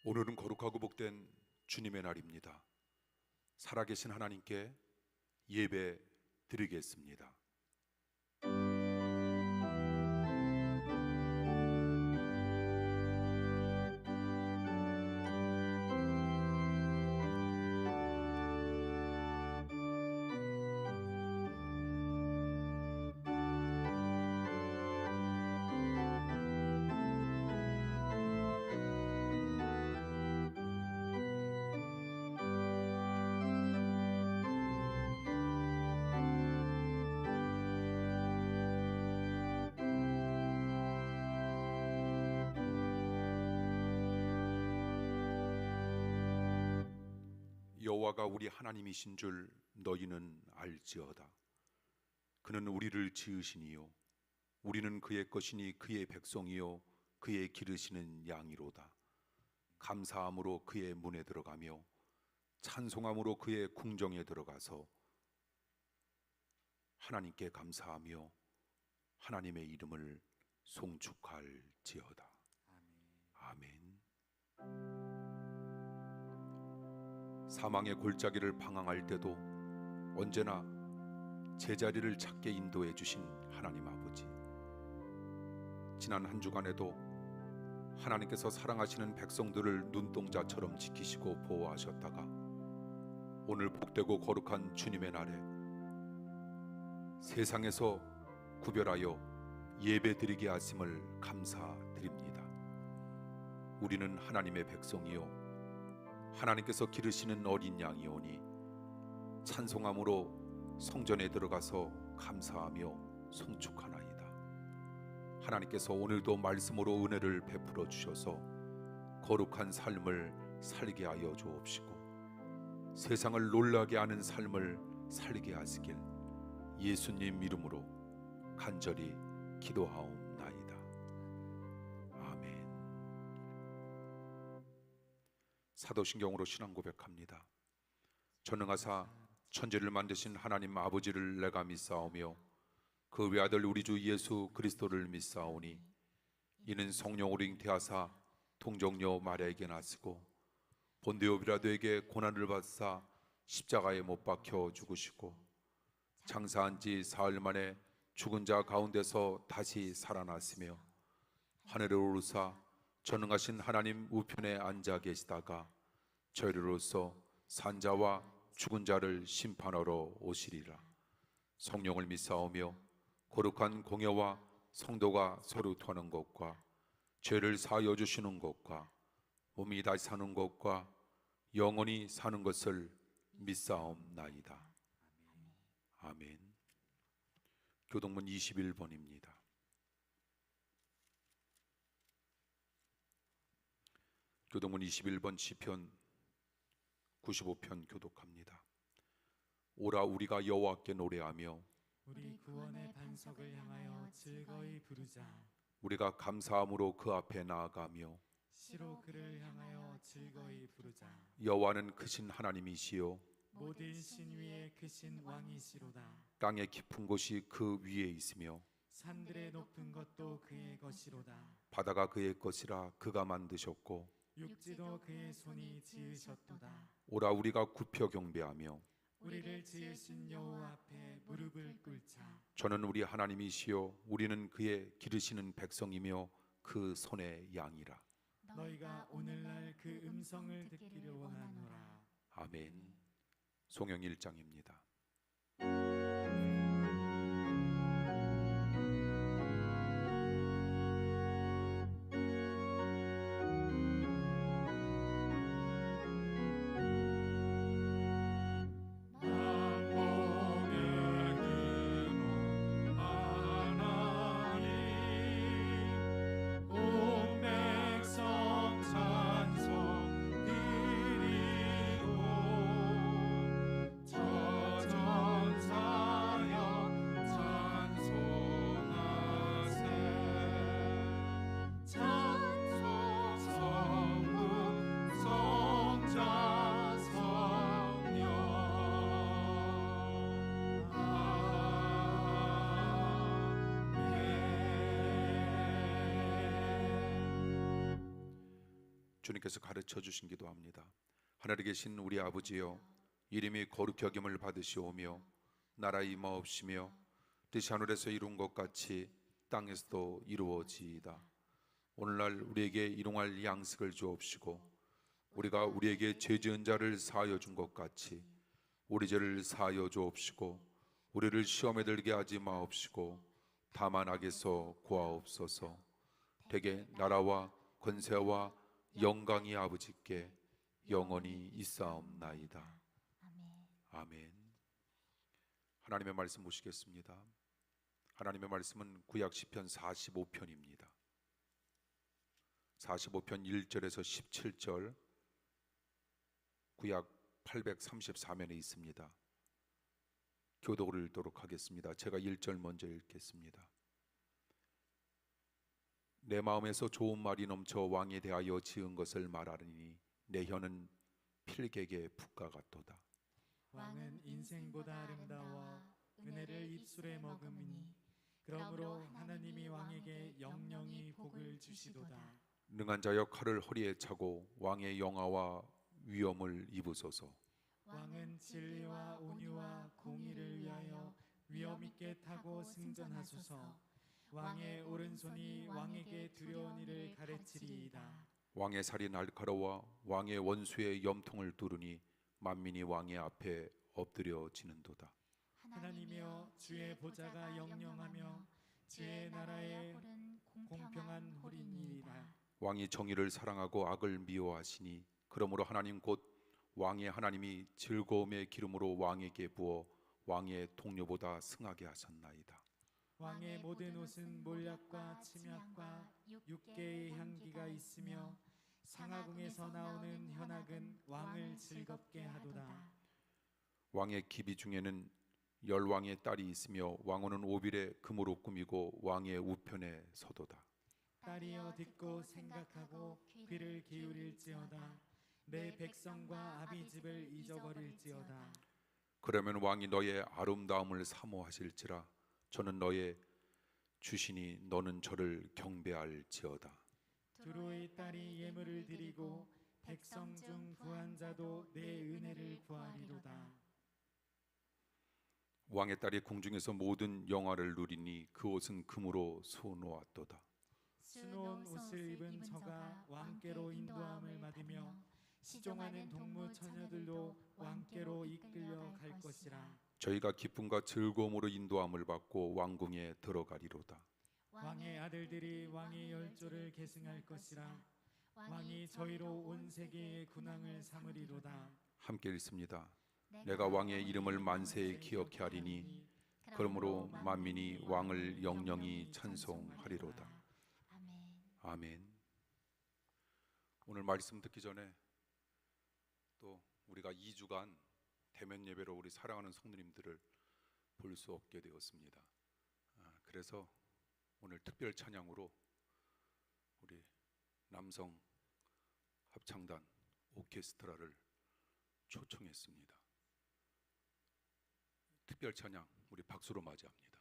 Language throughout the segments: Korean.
오늘은 거룩하고 복된 주님의 날입니다. 살아계신 하나님께 예배 드리겠습니다. 여호와가 우리 하나님이신 줄 너희는 알지어다. 그는 우리를 지으시니요 우리는 그의 것이니 그의 백성이요 그의 기르시는 양이로다. 감사함으로 그의 문에 들어가며 찬송함으로 그의 궁정에 들어가서 하나님께 감사하며 하나님의 이름을 송축할지어다. 아멘. 사망의 골짜기를 방황할 때도 언제나 제자리를 찾게 인도해 주신 하나님 아버지, 지난 한 주간에도 하나님께서 사랑하시는 백성들을 눈동자처럼 지키시고 보호하셨다가 오늘 복되고 거룩한 주님의 날에 세상에서 구별하여 예배드리게 하심을 감사드립니다. 우리는 하나님의 백성이요 하나님께서 기르시는 어린 양이오니 찬송함으로 성전에 들어가서 감사하며 송축하나이다. 하나님께서 오늘도 말씀으로 은혜를 베풀어 주셔서 거룩한 삶을 살게 하여 주옵시고 세상을 놀라게 하는 삶을 살게 하시길 예수님 이름으로 간절히 기도하옵나이다. 아멘. 사도신경으로 신앙 고백합니다. 전능하사 천지를 만드신 하나님 아버지를 내가 믿사오며 그 외아들 우리 주 예수 그리스도를 믿사오니 이는 성령으로 잉태하사 동정녀 마리아에게 나시고 본디오 빌라도에게 고난을 받사 십자가에 못 박혀 죽으시고 장사한 지 사흘 만에 죽은 자 가운데서 다시 살아났으며 하늘에 오르사 전능하신 하나님 우편에 앉아 계시다가 저희로서 산자와 죽은 자를 심판하러 오시리라. 성령을 믿사오며 거룩한 공예와 성도가 서로 통하는 것과 죄를 사하여 주시는 것과 몸이 다시 사는 것과 영원히 사는 것을 믿사옵나이다. 아멘. 교동문 21번입니다. 교동문 21번 시편 95편 교독합니다. 오라 우리가 여호와께 노래하며 우리 구원의 반석을 향하여 즐거이 부르자. 우리가 감사함으로 그 앞에 나아가며 시로 그를 향하여 즐거이 부르자. 여호와는 크신 하나님이시요 모든 신 위에 크신 왕이시로다. 땅의 깊은 곳이 그 위에 있으며 산들의 높은 것도 그의 것이로다. 바다가 그의 것이라 그가 만드셨고 육지도 그의 손이 지으셨도다. 오라 우리가 굽혀 경배하며 우리를 지으신 여호와 앞에 무릎을 꿇자. 저는 우리 하나님이시요 우리는 그의 기르시는 백성이며 그 손의 양이라. 너희가 오늘날 그 음성을 듣기를 원하노라. 아멘. 송영 1장입니다. 찬송 드리고 주님께서 가르쳐 주신 기도합니다. 하늘에 계신 우리 아버지여, 이름이 거룩히 여김을 받으시오며 나라의 임하옵시며 뜻이 하늘에서 이룬 것 같이 땅에서도 이루어지이다. 오늘날 우리에게 일용할 양식을 주옵시고 우리가 우리에게 죄 지은 자를 사하여 준 것 같이 우리 죄를 사하여 주옵시고 우리를 시험에 들게 하지 마옵시고 다만 악에서 구하옵소서. 대개 나라와 권세와 영광이 아버지께 영원히 있사옵나이다. 아멘. 하나님의 말씀 보시겠습니다. 하나님의 말씀은 구약 시편 45편입니다. 45편 1절에서 17절, 구약 834면에 있습니다. 교독을 읽도록 하겠습니다. 제가 1절 먼저 읽겠습니다. 내 마음에서 좋은 말이 넘쳐 왕에 대하여 지은 것을 말하리니 내 혀는 필객의 붓과 같도다. 왕은 인생보다 아름다워 은혜를 입술에 머금으니 그러므로 하나님이 왕에게 영영이 복을 주시도다. 능한 자여 칼을 허리에 차고 왕의 영화와 위엄을 입으소서. 왕은 진리와 온유와 공의를 위하여 위엄 있게 타고 승전하소서. 왕의 오른손이 왕에게 두려운 일을 가르치리이다. 왕의 살이 날카로워 왕의 원수의 염통을 두르니 만민이 왕의 앞에 엎드려지는도다. 하나님이여, 주의 보좌가 영영하며 주의 나라에 공평한 홀이니이다. 왕이 정의를 사랑하고 악을 미워하시니 그러므로 하나님 곧 왕의 하나님이 즐거움의 기름으로 왕에게 부어 왕의 동료보다 승하게 하셨나이다. 왕의 모든 옷은 몰약과 침약과 육개의 향기가 있으며 상하궁에서 나오는 현악은 왕을 즐겁게 하도다. 왕의 기비 중에는 열왕의 딸이 있으며 왕후는 오빌의 금으로 꾸미고 왕의 우편에 서도다. 딸이여, 듣고 생각하고 귀를 기울일지어다. 내 백성과 아비집을 잊어버릴지어다. 그러면 왕이 너의 아름다움을 사모하실지라 저는 너의 주시니 너는 저를 경배할지어다. 두로의 딸이 예물을 드리고 백성 중 부한 자도 내 은혜를 구하리로다. 왕의 딸이 궁중에서 모든 영화를 누리니 그 옷은 금으로 수놓았도다. 수놓은 옷을 입은 저가 왕께로 인도함을 받으며 시종하는 동무 처녀들도 왕께로 이끌려 갈 것이라. 저희가 기쁨과 즐거움으로 인도함을 받고 왕궁에 들어가리로다. 왕의 아들들이 왕의 열조를 계승할 것이라. 왕이 저희로 온 세계의 군왕을 삼으리로다. 함께 읽습니다. 내가 왕의 이름을 만세에 기억해 하리니 그러므로 만민이 왕을 영영히 찬송하리로다. 아멘. 오늘 말씀 듣기 전에 또 우리가 2주간 대면 예배로 우리 사랑하는 성도님들을 볼 수 없게 되었습니다. 그래서 오늘 특별 찬양으로 우리 남성 합창단 오케스트라를 초청했습니다. 특별 찬양 우리 박수로 맞이합니다.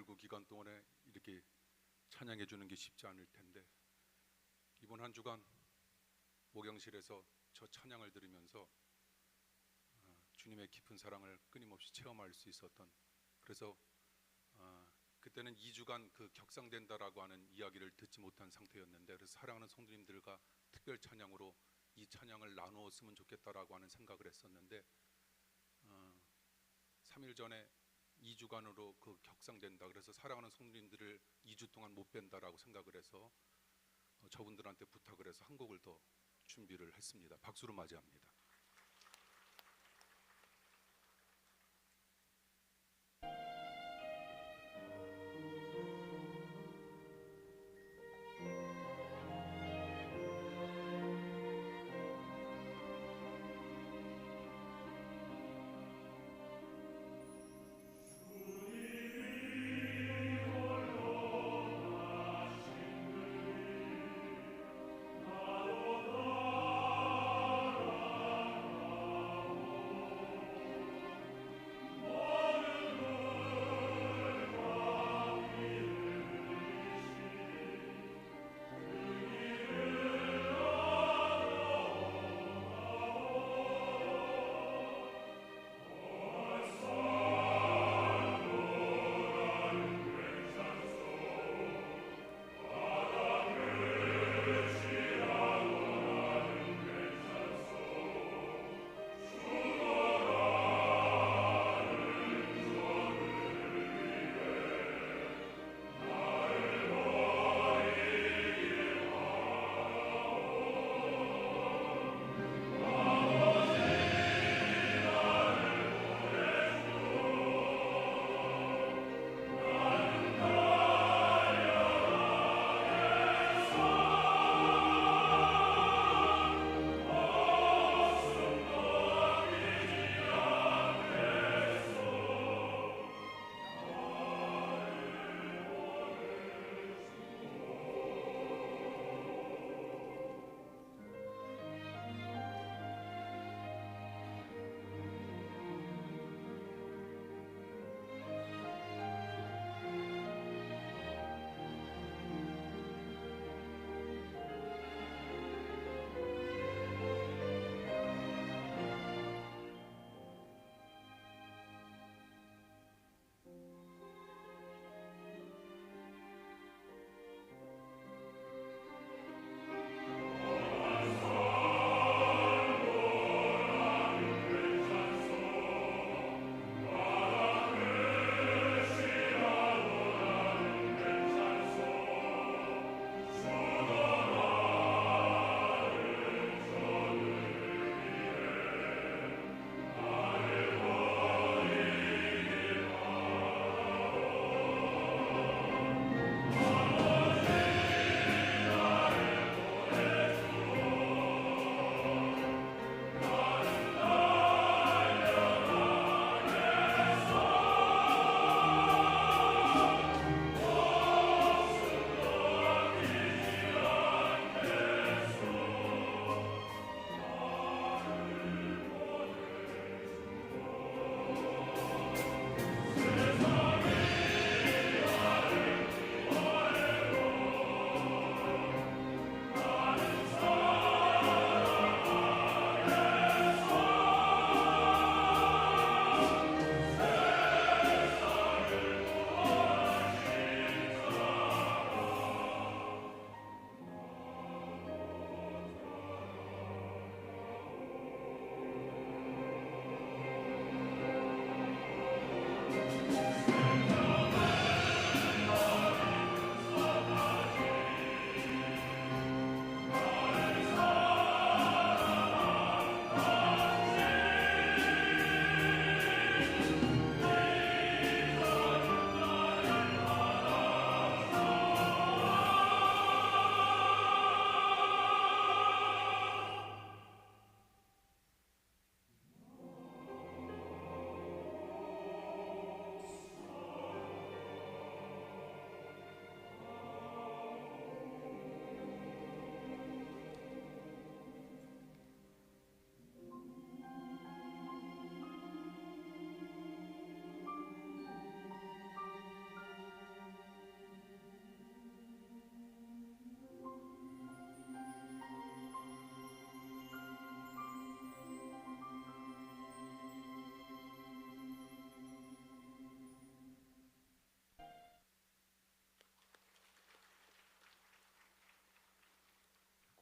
코로나19 기간 동안에 이렇게 찬양해 주는 게 쉽지 않을 텐데 이번 한 주간 목양실에서 저 찬양을 들으면서 주님의 깊은 사랑을 끊임없이 체험할 수 있었던, 그래서 그때는 2주간 그 격상된다라고 하는 이야기를 듣지 못한 상태였는데, 그래서 사랑하는 성도님들과 특별 찬양으로 이 찬양을 나누었으면 좋겠다라고 하는 생각을 했었는데 3일 전에 2주간으로 그 격상된다, 그래서 사랑하는 성도님들을 2주 동안 못 뵌다라고 생각을 해서 저분들한테 부탁을 해서 한 곡을 더 준비를 했습니다. 박수로 맞이합니다.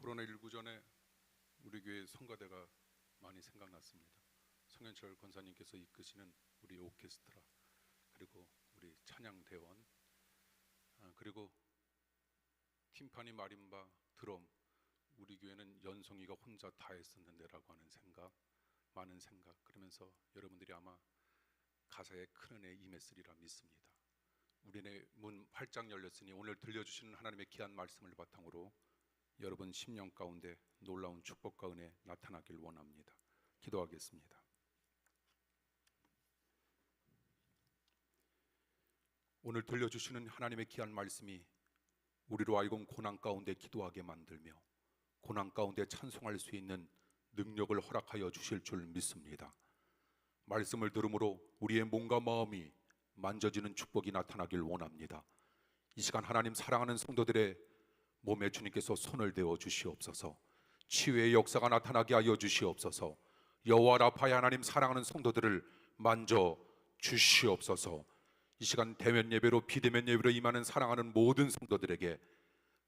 코로나19 전에 우리 교회 성가대가 많이 생각났습니다. 성현철 권사님께서 이끄시는 우리 오케스트라, 그리고 우리 찬양대원, 그리고 팀파니, 마림바, 드럼, 우리 교회는 연송이가 혼자 다 했었는데라고 하는 생각, 많은 생각, 그러면서 여러분들이 아마 가사에 큰 은혜 임했으리라 믿습니다. 우리의 문 활짝 열렸으니 오늘 들려주시는 하나님의 귀한 말씀을 바탕으로 여러분 심령 가운데 놀라운 축복과 은혜 나타나길 원합니다. 기도하겠습니다. 오늘 들려주시는 하나님의 귀한 말씀이 우리로 하여금 고난 가운데 기도하게 만들며 고난 가운데 찬송할 수 있는 능력을 허락하여 주실 줄 믿습니다. 말씀을 들음으로 우리의 몸과 마음이 만져지는 축복이 나타나길 원합니다. 이 시간 하나님 사랑하는 성도들의 몸에 주님께서 손을 대어 주시옵소서. 치유의 역사가 나타나게 하여 주시옵소서. 여호와 라파의 하나님 사랑하는 성도들을 만져 주시옵소서. 이 시간 대면 예배로 비대면 예배로 임하는 사랑하는 모든 성도들에게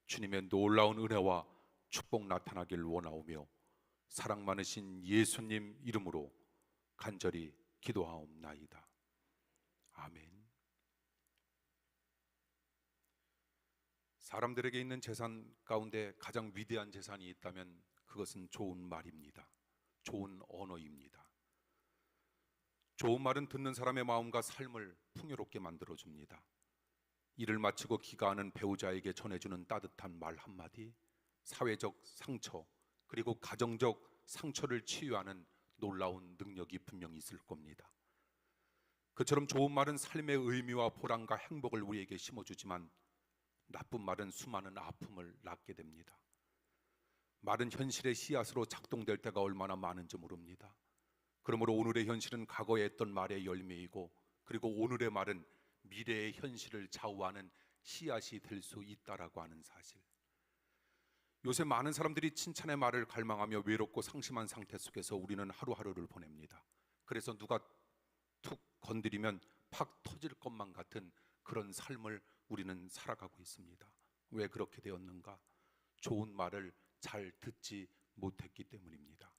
주님의 놀라운 은혜와 축복 나타나길 원하오며 사랑 많으신 예수님 이름으로 간절히 기도하옵나이다. 아멘. 사람들에게 있는 재산 가운데 가장 위대한 재산이 있다면 그것은 좋은 말입니다. 좋은 언어입니다. 좋은 말은 듣는 사람의 마음과 삶을 풍요롭게 만들어줍니다. 일을 마치고 귀가하는 배우자에게 전해주는 따뜻한 말 한마디, 사회적 상처 그리고 가정적 상처를 치유하는 놀라운 능력이 분명히 있을 겁니다. 그처럼 좋은 말은 삶의 의미와 보람과 행복을 우리에게 심어주지만 나쁜 말은 수많은 아픔을 낳게 됩니다. 말은 현실의 씨앗으로 작동될 때가 얼마나 많은지 모릅니다. 그러므로 오늘의 현실은 과거에 했던 말의 열매이고 그리고 오늘의 말은 미래의 현실을 좌우하는 씨앗이 될 수 있다라고 하는 사실. 요새 많은 사람들이 칭찬의 말을 갈망하며 외롭고 상심한 상태 속에서 우리는 하루하루를 보냅니다. 그래서 누가 툭 건드리면 팍 터질 것만 같은 그런 삶을 우리는 살아가고 있습니다. 왜 그렇게 되었는가? 좋은 말을 잘 듣지 못했기 때문입니다.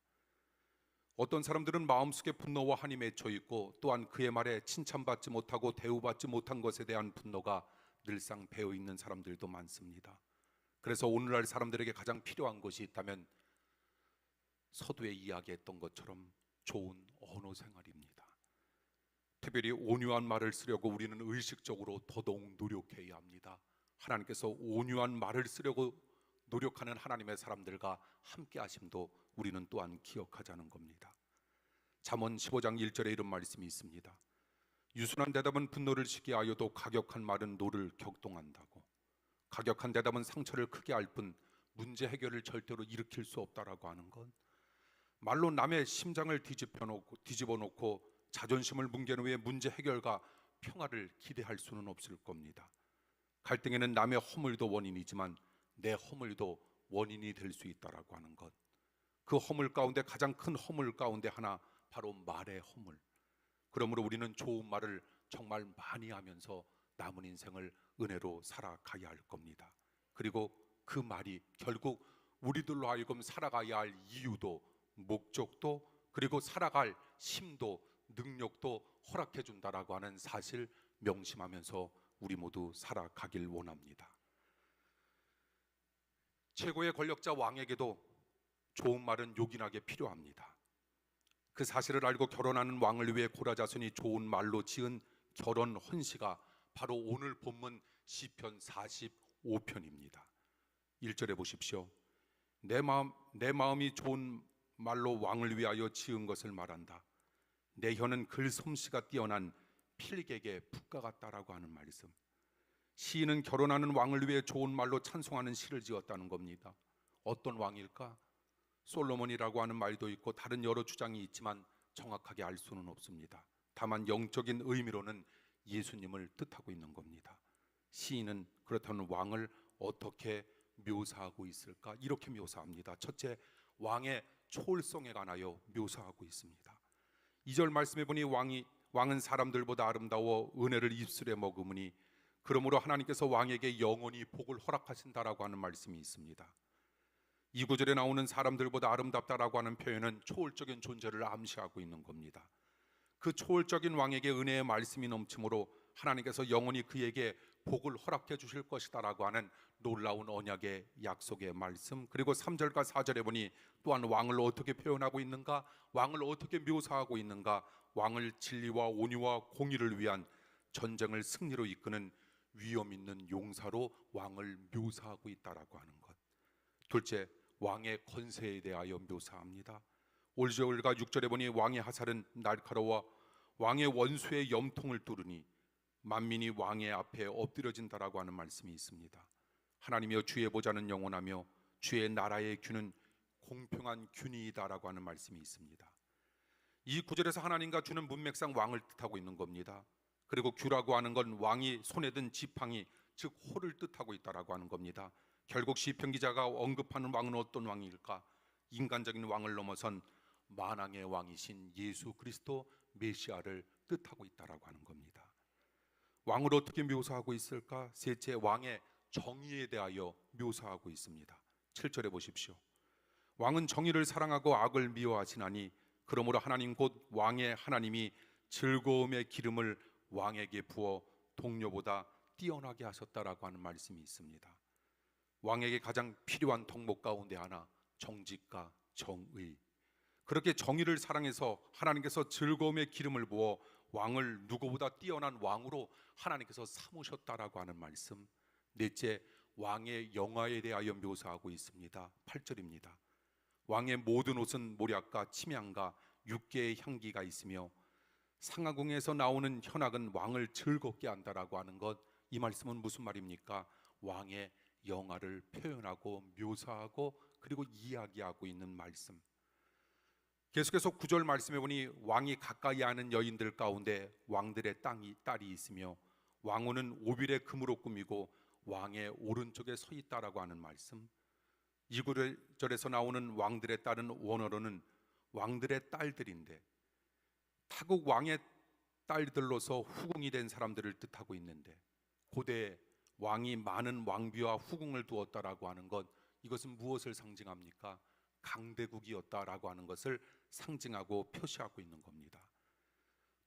어떤 사람들은 마음속에 분노와 한이 맺혀 있고 또한 그의 말에 칭찬받지 못하고 대우받지 못한 것에 대한 분노가 늘상 배어 있는 사람들도 많습니다. 그래서 오늘날 사람들에게 가장 필요한 것이 있다면 서두에 이야기했던 것처럼 좋은 언어 생활입니다. 특별히 온유한 말을 쓰려고 우리는 의식적으로 더더욱 노력해야 합니다. 하나님께서 온유한 말을 쓰려고 노력하는 하나님의 사람들과 함께 하심도 우리는 또한 기억하자는 겁니다. 잠언 15장 1절에 이런 말씀이 있습니다. 유순한 대답은 분노를 식게 하여도 가격한 말은 노를 격동한다고. 가격한 대답은 상처를 크게 할 뿐 문제 해결을 절대로 일으킬 수 없다라고 하는 건 말로 남의 심장을 뒤집어 놓고 자존심을 뭉개는 후에 문제 해결과 평화를 기대할 수는 없을 겁니다. 갈등에는 남의 허물도 원인이지만 내 허물도 원인이 될 수 있다라고 하는 것. 그 허물 가운데 가장 큰 허물 가운데 하나 바로 말의 허물. 그러므로 우리는 좋은 말을 정말 많이 하면서 남은 인생을 은혜로 살아가야 할 겁니다. 그리고 그 말이 결국 우리들로 하여금 살아가야 할 이유도 목적도 그리고 살아갈 힘도 능력도 허락해 준다라고 하는 사실 명심하면서 우리 모두 살아가길 원합니다. 최고의 권력자 왕에게도 좋은 말은 요긴하게 필요합니다. 그 사실을 알고 결혼하는 왕을 위해 고라자손이 좋은 말로 지은 결혼 헌시가 바로 오늘 본문 시편 45편입니다. 1절에 보십시오. 내 마음이 좋은 말로 왕을 위하여 지은 것을 말한다. 내 혀는 글 솜씨가 뛰어난 필객의 붓과 같다라고 하는 말씀. 시인은 결혼하는 왕을 위해 좋은 말로 찬송하는 시를 지었다는 겁니다. 어떤 왕일까? 솔로몬이라고 하는 말도 있고 다른 여러 주장이 있지만 정확하게 알 수는 없습니다. 다만 영적인 의미로는 예수님을 뜻하고 있는 겁니다. 시인은 그렇다면 왕을 어떻게 묘사하고 있을까? 이렇게 묘사합니다. 첫째, 왕의 초월성에 관하여 묘사하고 있습니다. 2절 말씀해 보니 왕은 사람들보다 아름다워 은혜를 입술에 머금으니 그러므로 하나님께서 왕에게 영원히 복을 허락하신다라고 하는 말씀이 있습니다. 이 구절에 나오는 사람들보다 아름답다라고 하는 표현은 초월적인 존재를 암시하고 있는 겁니다. 그 초월적인 왕에게 은혜의 말씀이 넘치므로 하나님께서 영원히 그에게 복을 허락해 주실 것이다라고 하는 놀라운 언약의 약속의 말씀, 그리고 3절과 4절에 보니 또한 왕을 어떻게 표현하고 있는가, 왕을 어떻게 묘사하고 있는가, 왕을 진리와 온유와 공의를 위한 전쟁을 승리로 이끄는 위엄 있는 용사로 왕을 묘사하고 있다라고 하는 것. 둘째, 왕의 권세에 대하여 묘사합니다. 5절과 6절에 보니 왕의 하살은 날카로워 왕의 원수의 염통을 뚫으니 만민이 왕의 앞에 엎드려진다라고 하는 말씀이 있습니다. 하나님이여 주의 보좌는 영원하며 주의 나라의 균은 공평한 균이다라고 하는 말씀이 있습니다. 이 구절에서 하나님과 주는 문맥상 왕을 뜻하고 있는 겁니다. 그리고 규라고 하는 건 왕이 손에 든 지팡이, 즉 호를 뜻하고 있다라고 하는 겁니다. 결국 시편 기자가 언급하는 왕은 어떤 왕일까? 인간적인 왕을 넘어선 만왕의 왕이신 예수 그리스도 메시아를 뜻하고 있다라고 하는 겁니다. 왕을 어떻게 묘사하고 있을까? 셋째, 왕의 정의에 대하여 묘사하고 있습니다. 7절에 보십시오. 왕은 정의를 사랑하고 악을 미워하시나니 그러므로 하나님 곧 왕의 하나님이 즐거움의 기름을 왕에게 부어 동료보다 뛰어나게 하셨다라고 하는 말씀이 있습니다. 왕에게 가장 필요한 덕목 가운데 하나, 정직과 정의. 그렇게 정의를 사랑해서 하나님께서 즐거움의 기름을 부어 왕을 누구보다 뛰어난 왕으로 하나님께서 삼으셨다라고 하는 말씀. 넷째, 왕의 영화에 대하여 묘사하고 있습니다. 8절입니다. 왕의 모든 옷은 모략과 침향과 육개의 향기가 있으며 상하궁에서 나오는 현악은 왕을 즐겁게 한다라고 하는 것. 이 말씀은 무슨 말입니까? 왕의 영화를 표현하고 묘사하고 그리고 이야기하고 있는 말씀. 계속해서 9절 말씀해 보니 왕이 가까이 하는 여인들 가운데 왕들의 딸이 있으며 왕후는 오빌의 금으로 꾸미고 왕의 오른쪽에 서 있다라고 하는 말씀. 2절에서 나오는 왕들의 딸은 원어로는 왕들의 딸들인데 타국 왕의 딸들로서 후궁이 된 사람들을 뜻하고 있는데 고대에 왕이 많은 왕비와 후궁을 두었다라고 하는 것, 이것은 무엇을 상징합니까? 강대국이었다라고 하는 것을 상징하고 표시하고 있는 겁니다.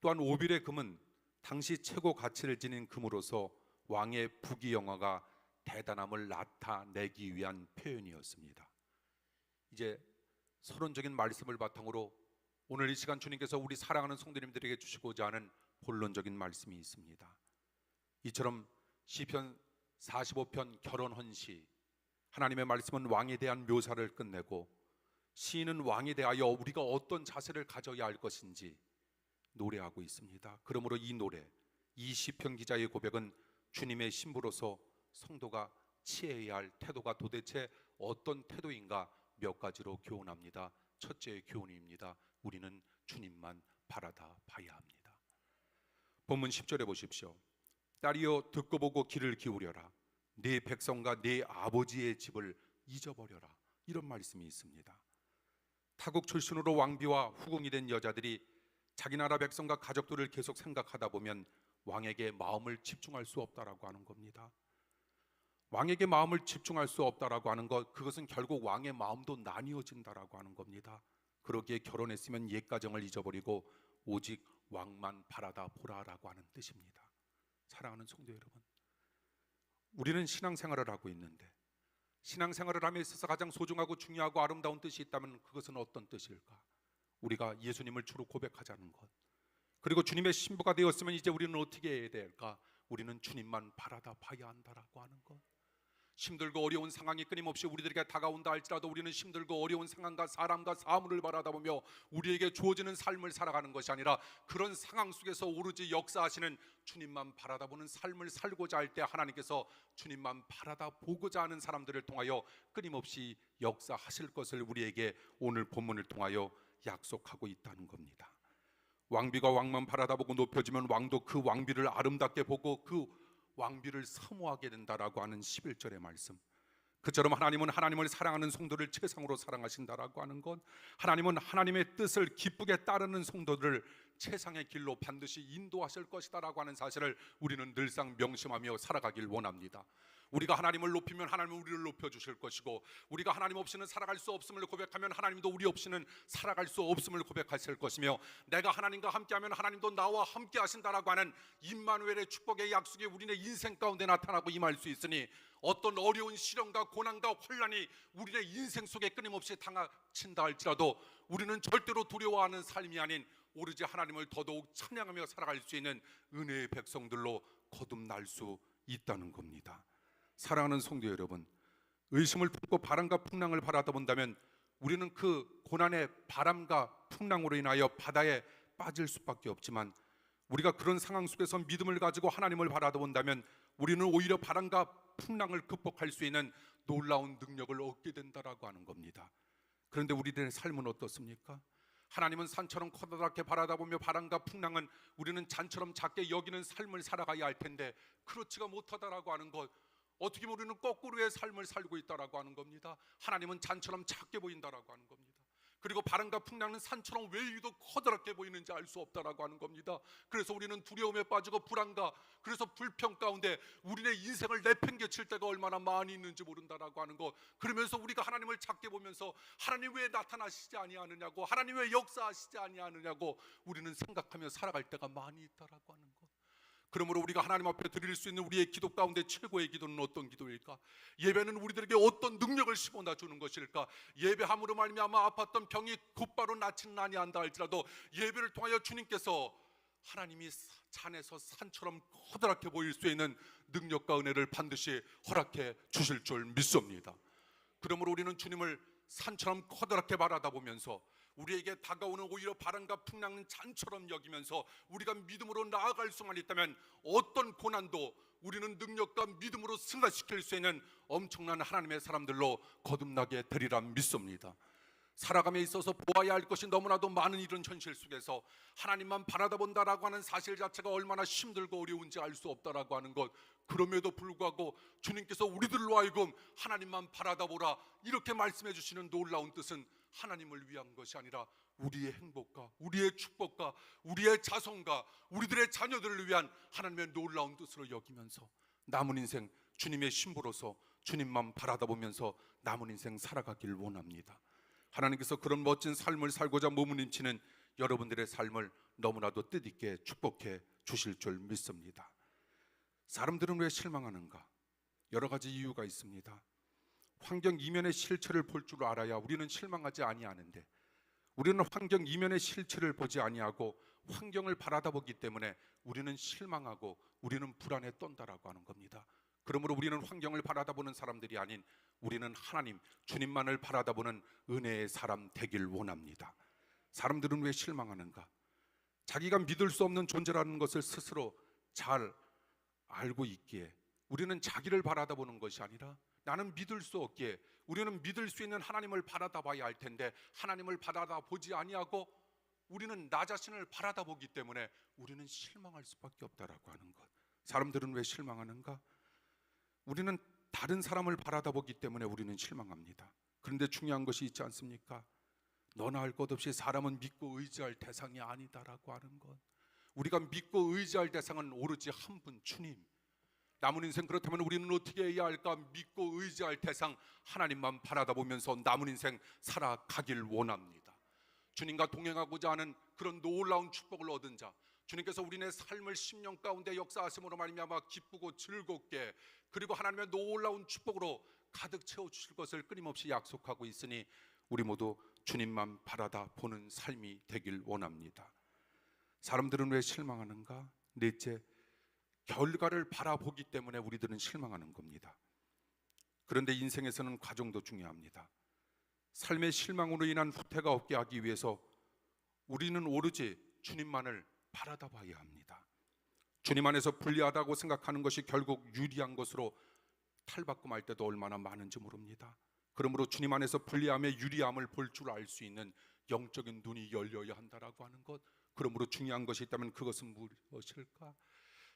또한 오빌의 금은 당시 최고 가치를 지닌 금으로서 왕의 부귀영화가 대단함을 나타내기 위한 표현이었습니다. 이제 서론적인 말씀을 바탕으로 오늘 이 시간 주님께서 우리 사랑하는 성도님들에게 주시고자 하는 본론적인 말씀이 있습니다. 이처럼 시편 45편 결혼 헌시, 하나님의 말씀은 왕에 대한 묘사를 끝내고 시인은 왕에 대하여 우리가 어떤 자세를 가져야 할 것인지 노래하고 있습니다. 그러므로 이 노래, 이 시편 기자의 고백은 주님의 신부로서 성도가 취해야 할 태도가 도대체 어떤 태도인가 몇 가지로 교훈합니다. 첫째 교훈입니다. 우리는 주님만 바라다 봐야 합니다. 본문 10절에 보십시오. 딸이여 듣고 보고 귀를 기울여라. 네 백성과 네 아버지의 집을 잊어버려라. 이런 말씀이 있습니다. 타국 출신으로 왕비와 후궁이 된 여자들이 자기 나라 백성과 가족들을 계속 생각하다 보면 왕에게 마음을 집중할 수 없다라고 하는 겁니다. 왕에게 마음을 집중할 수 없다라고 하는 것, 그것은 결국 왕의 마음도 나뉘어진다라고 하는 겁니다. 그러기에 결혼했으면 옛 가정을 잊어버리고 오직 왕만 바라다 보라라고 하는 뜻입니다. 사랑하는 성도 여러분, 우리는 신앙생활을 하고 있는데 신앙생활을 함에 있어서 가장 소중하고 중요하고 아름다운 뜻이 있다면 그것은 어떤 뜻일까? 우리가 예수님을 주로 고백하자는 것, 그리고 주님의 신부가 되었으면 이제 우리는 어떻게 해야 될까? 우리는 주님만 바라다 봐야 한다라고 하는 것. 힘들고 어려운 상황이 끊임없이 우리들에게 다가온다 할지라도 우리는 힘들고 어려운 상황과 사람과 사물을 바라다보며 우리에게 주어지는 삶을 살아가는 것이 아니라 그런 상황 속에서 오로지 역사하시는 주님만 바라다보는 삶을 살고자 할 때 하나님께서 주님만 바라다보고자 하는 사람들을 통하여 끊임없이 역사하실 것을 우리에게 오늘 본문을 통하여 약속하고 있다는 겁니다. 왕비가 왕만 바라다보고 높여지면 왕도 그 왕비를 아름답게 보고 그 왕비를 사모하게 된다라고 하는 11절의 말씀. 그처럼 하나님은 하나님을 사랑하는 성도를 최상으로 사랑하신다라고 하는 것, 하나님은 하나님의 뜻을 기쁘게 따르는 성도들을 최상의 길로 반드시 인도하실 것이다라고 하는 사실을 우리는 늘상 명심하며 살아가길 원합니다. 우리가 하나님을 높이면 하나님은 우리를 높여주실 것이고, 우리가 하나님 없이는 살아갈 수 없음을 고백하면 하나님도 우리 없이는 살아갈 수 없음을 고백하실 것이며, 내가 하나님과 함께하면 하나님도 나와 함께 하신다라고 하는 임마누엘의 축복의 약속이 우리네 인생 가운데 나타나고 임할 수 있으니, 어떤 어려운 시련과 고난과 혼란이 우리네 인생 속에 끊임없이 당하친다 할지라도 우리는 절대로 두려워하는 삶이 아닌 오로지 하나님을 더더욱 찬양하며 살아갈 수 있는 은혜의 백성들로 거듭날 수 있다는 겁니다. 사랑하는 성도 여러분, 의심을 품고 바람과 풍랑을 바라다 본다면 우리는 그 고난의 바람과 풍랑으로 인하여 바다에 빠질 수밖에 없지만, 우리가 그런 상황 속에서 믿음을 가지고 하나님을 바라다 본다면 우리는 오히려 바람과 풍랑을 극복할 수 있는 놀라운 능력을 얻게 된다라고 하는 겁니다. 그런데 우리들의 삶은 어떻습니까? 하나님은 산처럼 커다랗게 바라다 보며 바람과 풍랑은 우리는 잔처럼 작게 여기는 삶을 살아가야 할 텐데 그렇지가 못하다라고 하는 것, 어떻게 보면 우리는 거꾸로의 삶을 살고 있다라고 하는 겁니다. 하나님은 잔처럼 작게 보인다라고 하는 겁니다. 그리고 바람과 풍랑은 산처럼 왜 이리도 커다랗게 보이는지 알 수 없다라고 하는 겁니다. 그래서 우리는 두려움에 빠지고 불안과, 그래서 불평 가운데 우리의 인생을 내팽개칠 때가 얼마나 많이 있는지 모른다라고 하는 것. 그러면서 우리가 하나님을 작게 보면서 하나님 왜 나타나시지 아니하느냐고, 하나님 왜 역사하시지 아니하느냐고 우리는 생각하며 살아갈 때가 많이 있다라고 하는 것. 그러므로 우리가 하나님 앞에 드릴 수 있는 우리의 기도 가운데 최고의 기도는 어떤 기도일까? 예배는 우리들에게 어떤 능력을 심어놔 주는 것일까? 예배함으로 말미암아 아팠던 병이 곧바로 낫지는 아니한다 할지라도 예배를 통하여 주님께서 하나님이 산에서 산처럼 커다랗게 보일 수 있는 능력과 은혜를 반드시 허락해 주실 줄 믿습니다. 그러므로 우리는 주님을 산처럼 커다랗게 바라다 보면서 우리에게 다가오는 오히려 바람과 풍랑은 잔처럼 여기면서 우리가 믿음으로 나아갈 수만 있다면 어떤 고난도 우리는 능력과 믿음으로 승화시킬 수 있는 엄청난 하나님의 사람들로 거듭나게 되리라 믿습니다. 살아감에 있어서 보아야 할 것이 너무나도 많은 이런 현실 속에서 하나님만 바라다 본다라고 하는 사실 자체가 얼마나 힘들고 어려운지 알 수 없다라고 하는 것, 그럼에도 불구하고 주님께서 우리들로 하여금 하나님만 바라다 보라 이렇게 말씀해 주시는 놀라운 뜻은 하나님을 위한 것이 아니라 우리의 행복과 우리의 축복과 우리의 자손과 우리들의 자녀들을 위한 하나님의 놀라운 뜻으로 여기면서 남은 인생 주님의 신부로서 주님만 바라다 보면서 남은 인생 살아가길 원합니다. 하나님께서 그런 멋진 삶을 살고자 몸부림치는 여러분들의 삶을 너무나도 뜻있게 축복해 주실 줄 믿습니다. 사람들은 왜 실망하는가? 여러 가지 이유가 있습니다. 환경 이면의 실체를 볼 줄 알아야 우리는 실망하지 아니하는데, 우리는 환경 이면의 실체를 보지 아니하고 환경을 바라다 보기 때문에 우리는 실망하고 우리는 불안에 떤다라고 하는 겁니다. 그러므로 우리는 환경을 바라다 보는 사람들이 아닌 우리는 하나님, 주님만을 바라다 보는 은혜의 사람 되길 원합니다. 사람들은 왜 실망하는가? 자기가 믿을 수 없는 존재라는 것을 스스로 잘 알고 있기에 우리는 자기를 바라다 보는 것이 아니라 나는 믿을 수 없기에 우리는 믿을 수 있는 하나님을 바라다 봐야 할 텐데 하나님을 바라다 보지 아니하고 우리는 나 자신을 바라다 보기 때문에 우리는 실망할 수밖에 없다라고 하는 것. 사람들은 왜 실망하는가? 우리는 다른 사람을 바라다 보기 때문에 우리는 실망합니다. 그런데 중요한 것이 있지 않습니까? 너나 할 것 없이 사람은 믿고 의지할 대상이 아니다라고 하는 것. 우리가 믿고 의지할 대상은 오로지 한 분, 주님. 남은 인생 그렇다면 우리는 어떻게 해야 할까? 믿고 의지할 대상 하나님만 바라다 보면서 남은 인생 살아가길 원합니다. 주님과 동행하고자 하는 그런 놀라운 축복을 얻은 자, 주님께서 우리네 삶을 10년 가운데 역사하심으로 말미암아 기쁘고 즐겁게, 그리고 하나님의 놀라운 축복으로 가득 채워주실 것을 끊임없이 약속하고 있으니 우리 모두 주님만 바라다 보는 삶이 되길 원합니다. 사람들은 왜 실망하는가? 넷째, 결과를 바라보기 때문에 우리들은 실망하는 겁니다. 그런데 인생에서는 과정도 중요합니다. 삶의 실망으로 인한 후퇴가 없게 하기 위해서 우리는 오로지 주님만을 바라다 봐야 합니다. 주님 안에서 불리하다고 생각하는 것이 결국 유리한 것으로 탈바꿈 할 때도 얼마나 많은지 모릅니다. 그러므로 주님 안에서 불리함의 유리함을 볼 줄 알 수 있는 영적인 눈이 열려야 한다라고 하는 것. 그러므로 중요한 것이 있다면 그것은 무엇일까?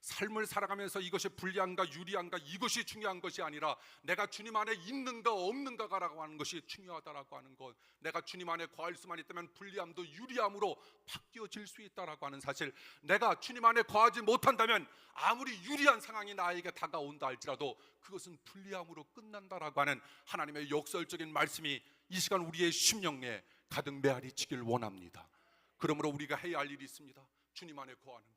삶을 살아가면서 이것이 불리한가 유리한가 이것이 중요한 것이 아니라 내가 주님 안에 있는가 없는가라고 하는 것이 중요하다라고 하는 것, 내가 주님 안에 거할 수만 있다면 불리함도 유리함으로 바뀌어질 수 있다라고 하는 사실, 내가 주님 안에 거하지 못한다면 아무리 유리한 상황이 나에게 다가온다 할지라도 그것은 불리함으로 끝난다라고 하는 하나님의 역설적인 말씀이 이 시간 우리의 심령에 가득 메아리치길 원합니다. 그러므로 우리가 해야 할 일이 있습니다. 주님 안에 거하는 것,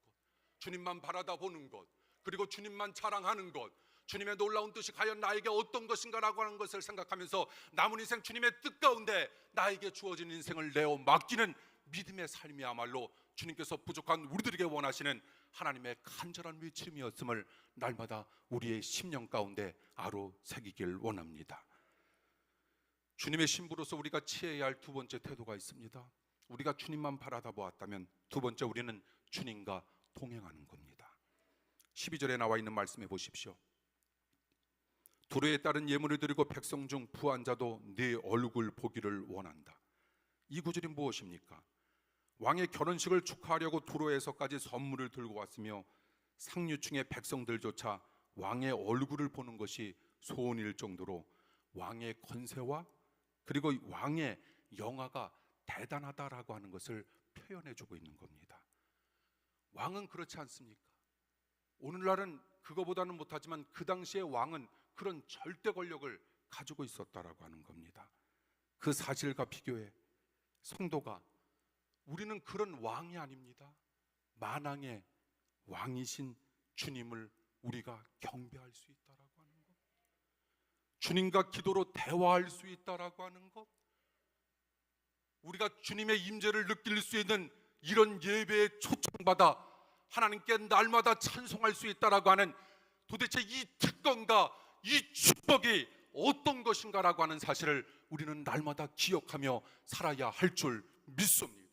주님만 바라다보는 것, 그리고 주님만 자랑하는 것, 주님의 놀라운 뜻이 과연 나에게 어떤 것인가라고 하는 것을 생각하면서 남은 인생 주님의 뜻 가운데 나에게 주어진 인생을 내어 맡기는 믿음의 삶이야말로 주님께서 부족한 우리들에게 원하시는 하나님의 간절한 외침이었음을 날마다 우리의 심령 가운데 아로새기길 원합니다. 주님의 신부로서 우리가 취해야 할 두 번째 태도가 있습니다. 우리가 주님만 바라다 보았다면 두 번째, 우리는 주님과 동행하는 겁니다. 12절에 나와 있는 말씀해 보십시오. 두루에 따른 예물을 드리고 백성 중 부한 자도 네 얼굴 보기를 원한다. 이 구절이 무엇입니까? 왕의 결혼식을 축하하려고 두루에서까지 선물을 들고 왔으며 상류층의 백성들조차 왕의 얼굴을 보는 것이 소원일 정도로 왕의 권세와 그리고 왕의 영화가 대단하다라고 하는 것을 표현해주고 있는 겁니다. 왕은 그렇지 않습니까? 오늘날은 그거보다는 못하지만 그 당시의 왕은 그런 절대 권력을 가지고 있었다라고 하는 겁니다. 그 사실과 비교해 성도가, 우리는 그런 왕이 아닙니다. 만왕의 왕이신 주님을 우리가 경배할 수 있다라고 하는 것, 주님과 기도로 대화할 수 있다라고 하는 것, 우리가 주님의 임재를 느낄 수 있는 이런 예배에 초청받아 하나님께 날마다 찬송할 수 있다라고 하는, 도대체 이 특권과 이 축복이 어떤 것인가라고 하는 사실을 우리는 날마다 기억하며 살아야 할 줄 믿습니다.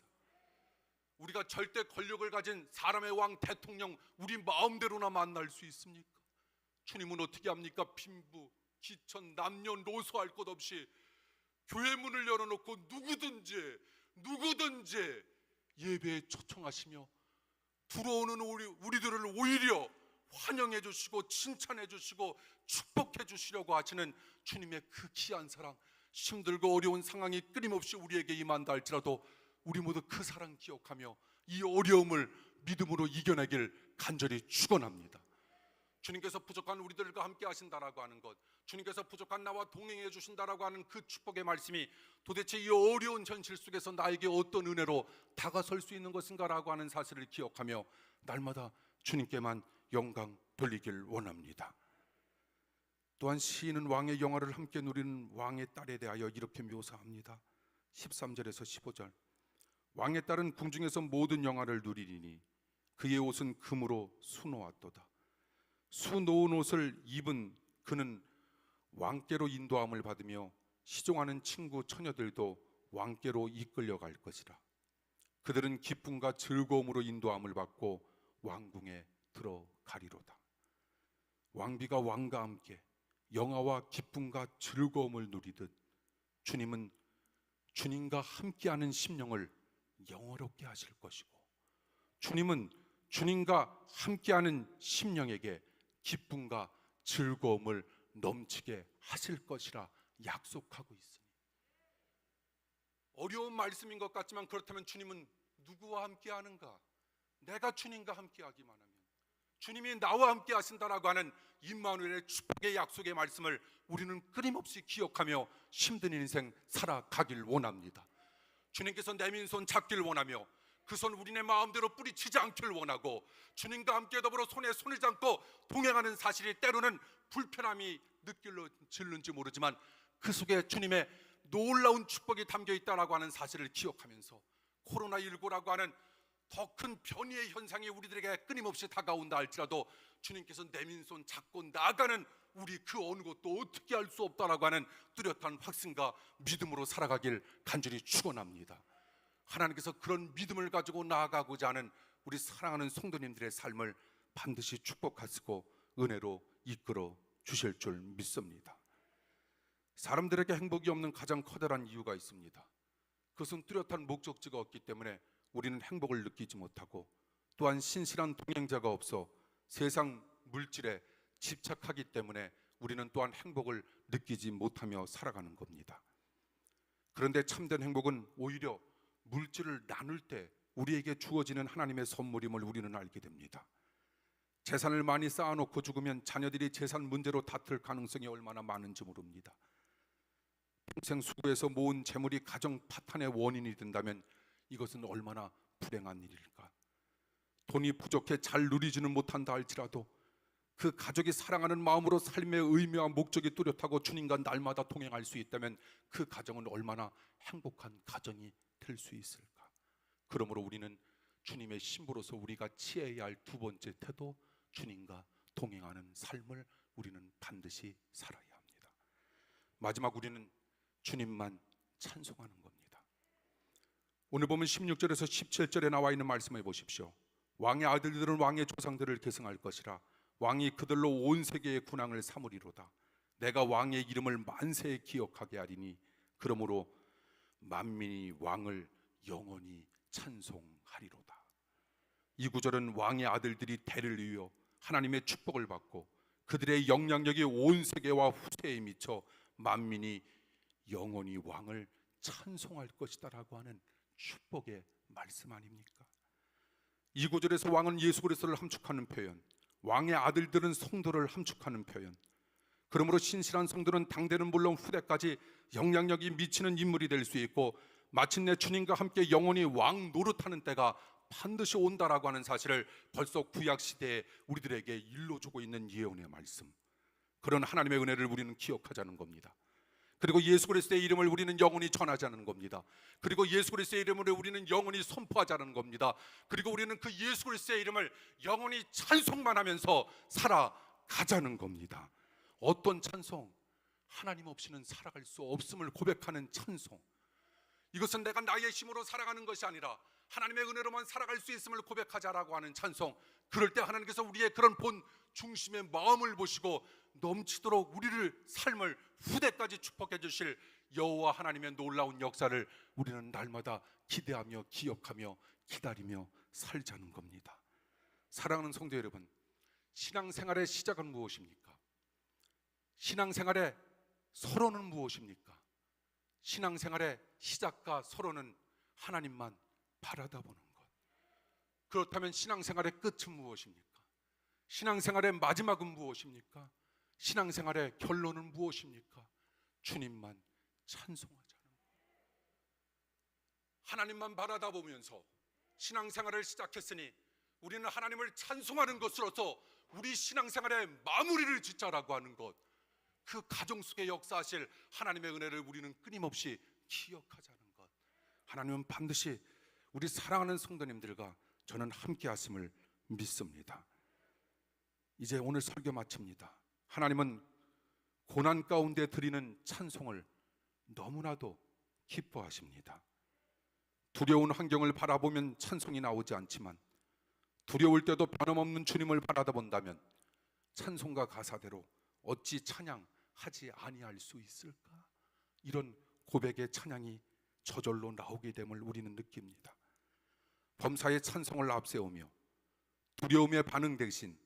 우리가 절대 권력을 가진 사람의 왕 대통령 우리 마음대로나 만날 수 있습니까? 주님은 어떻게 합니까? 빈부, 기천, 남녀노소 할 것 없이 교회 문을 열어놓고 누구든지 예배에 초청하시며 들어오는 우리들을 오히려 환영해 주시고 칭찬해 주시고 축복해 주시려고 하시는 주님의 그 귀한 사랑, 힘들고 어려운 상황이 끊임없이 우리에게 임한다 할지라도 우리 모두 그 사랑 기억하며 이 어려움을 믿음으로 이겨내길 간절히 축원합니다. 주님께서 부족한 우리들과 함께 하신다라고 하는 것, 주님께서 부족한 나와 동행해 주신다라고 하는 그 축복의 말씀이 도대체 이 어려운 현실 속에서 나에게 어떤 은혜로 다가설 수 있는 것인가라고 하는 사실을 기억하며 날마다 주님께만 영광 돌리길 원합니다. 또한 시인은 왕의 영화를 함께 누리는 왕의 딸에 대하여 이렇게 묘사합니다. 13절에서 15절. 왕의 딸은 궁중에서 모든 영화를 누리리니 그의 옷은 금으로 수놓았도다. 수놓은 옷을 입은 그는 왕께로 인도함을 받으며 시종하는 친구 처녀들도 왕께로 이끌려갈 것이라. 그들은 기쁨과 즐거움으로 인도함을 받고 왕궁에 들어가리로다. 왕비가 왕과 함께 영화와 기쁨과 즐거움을 누리듯 주님은 주님과 함께하는 심령을 영화롭게 하실 것이고, 주님은 주님과 함께하는 심령에게 기쁨과 즐거움을 넘치게 하실 것이라 약속하고 있으니, 어려운 말씀인 것 같지만 그렇다면 주님은 누구와 함께 하는가? 내가 주님과 함께 하기만 하면, 주님이 나와 함께 하신다라고 하는 임마누엘의 축복의 약속의 말씀을 우리는 끊임없이 기억하며 힘든 인생 살아가길 원합니다. 주님께서 내민 손 잡길 원하며 그 손 우리네 마음대로 뿌리치지 않길 원하고, 주님과 함께 더불어 손에 손을 잡고 동행하는 사실이 때로는 불편함이 느낄는지 모르지만 그 속에 주님의 놀라운 축복이 담겨 있다라고 하는 사실을 기억하면서 코로나19라고 하는 더 큰 변이의 현상이 우리들에게 끊임없이 다가온다 할지라도 주님께서 내민 손 잡고 나아가는 우리 그 어느 것도 어떻게 할 수 없다라고 하는 뚜렷한 확신과 믿음으로 살아가길 간절히 축원합니다. 하나님께서 그런 믿음을 가지고 나아가고자 하는 우리 사랑하는 성도님들의 삶을 반드시 축복하시고 은혜로 이끌어 주실 줄 믿습니다. 사람들에게 행복이 없는 가장 커다란 이유가 있습니다. 그것은 뚜렷한 목적지가 없기 때문에 우리는 행복을 느끼지 못하고, 또한 신실한 동행자가 없어 세상 물질에 집착하기 때문에 우리는 또한 행복을 느끼지 못하며 살아가는 겁니다. 그런데 참된 행복은 오히려 물질을 나눌 때 우리에게 주어지는 하나님의 선물임을 우리는 알게 됩니다. 재산을 많이 쌓아놓고 죽으면 자녀들이 재산 문제로 다툴 가능성이 얼마나 많은지 모릅니다. 평생 수고해서 모은 재물이 가정 파탄의 원인이 된다면 이것은 얼마나 불행한 일일까. 돈이 부족해 잘 누리지는 못한다 할지라도 그 가족이 사랑하는 마음으로 삶의 의미와 목적이 뚜렷하고 주님과 날마다 동행할 수 있다면 그 가정은 얼마나 행복한 가정이 될 수 있을까. 그러므로 우리는 주님의 신부로서 우리가 취해야 할 두 번째 태도, 주님과 동행하는 삶을 우리는 반드시 살아야 합니다. 마지막 우리는 주님만 찬송하는 겁니다. 오늘 보면 16절에서 17절에 나와 있는 말씀을 보십시오. 왕의 아들들은 왕의 조상들을 계승할 것이라. 왕이 그들로 온 세계의 군왕을 삼으리로다. 내가 왕의 이름을 만세에 기억하게 하리니 그러므로 만민이 왕을 영원히 찬송하리로다. 이 구절은 왕의 아들들이 대를 이어 하나님의 축복을 받고 그들의 영향력이 온 세계와 후세에 미쳐 만민이 영원히 왕을 찬송할 것이다 라고 하는 축복의 말씀 아닙니까? 이 구절에서 왕은 예수 그리스도를 함축하는 표현, 왕의 아들들은 성도를 함축하는 표현. 그러므로 신실한 성도는 당대는 물론 후대까지 영향력이 미치는 인물이 될 수 있고 마침내 주님과 함께 영원히 왕 노릇하는 때가 반드시 온다라고 하는 사실을 벌써 구약 시대에 우리들에게 일러주고 있는 예언의 말씀. 그런 하나님의 은혜를 우리는 기억하자는 겁니다. 그리고 예수 그리스도의 이름을 우리는 영원히 전하자는 겁니다. 그리고 예수 그리스도의 이름을 우리는 영원히 선포하자는 겁니다. 그리고 우리는 그 예수 그리스도의 이름을 영원히 찬송만 하면서 살아가자는 겁니다. 어떤 찬송? 하나님 없이는 살아갈 수 없음을 고백하는 찬송. 이것은 내가 나의 힘으로 살아가는 것이 아니라 하나님의 은혜로만 살아갈 수 있음을 고백하자라고 하는 찬송. 그럴 때 하나님께서 우리의 그런 본 중심의 마음을 보시고 넘치도록 우리를 삶을 후대까지 축복해 주실 여호와 하나님의 놀라운 역사를 우리는 날마다 기대하며 기억하며 기다리며 살자는 겁니다. 사랑하는 성도 여러분, 신앙생활의 시작은 무엇입니까? 신앙생활의 서론은 무엇입니까? 신앙생활의 시작과 서론은 하나님만 바라다보는 것. 그렇다면 신앙생활의 끝은 무엇입니까? 신앙생활의 마지막은 무엇입니까? 신앙생활의 결론은 무엇입니까? 주님만 찬송하자는 것. 하나님만 바라다보면서 신앙생활을 시작했으니 우리는 하나님을 찬송하는 것으로서 우리 신앙생활의 마무리를 짓자라고 하는 것. 그 가정 속에 역사하실 하나님의 은혜를 우리는 끊임없이 기억하자는 것. 하나님은 반드시 우리 사랑하는 성도님들과 저는 함께 하심을 믿습니다. 이제 오늘 설교 마칩니다. 하나님은 고난 가운데 드리는 찬송을 너무나도 기뻐하십니다. 두려운 환경을 바라보면 찬송이 나오지 않지만 두려울 때도 변함없는 주님을 바라다본다면 찬송가 가사대로 어찌 찬양하지 아니할 수 있을까? 이런 고백의 찬양이 저절로 나오게 됨을 우리는 느낍니다. 범사의 찬송을 앞세우며 두려움의 반응 대신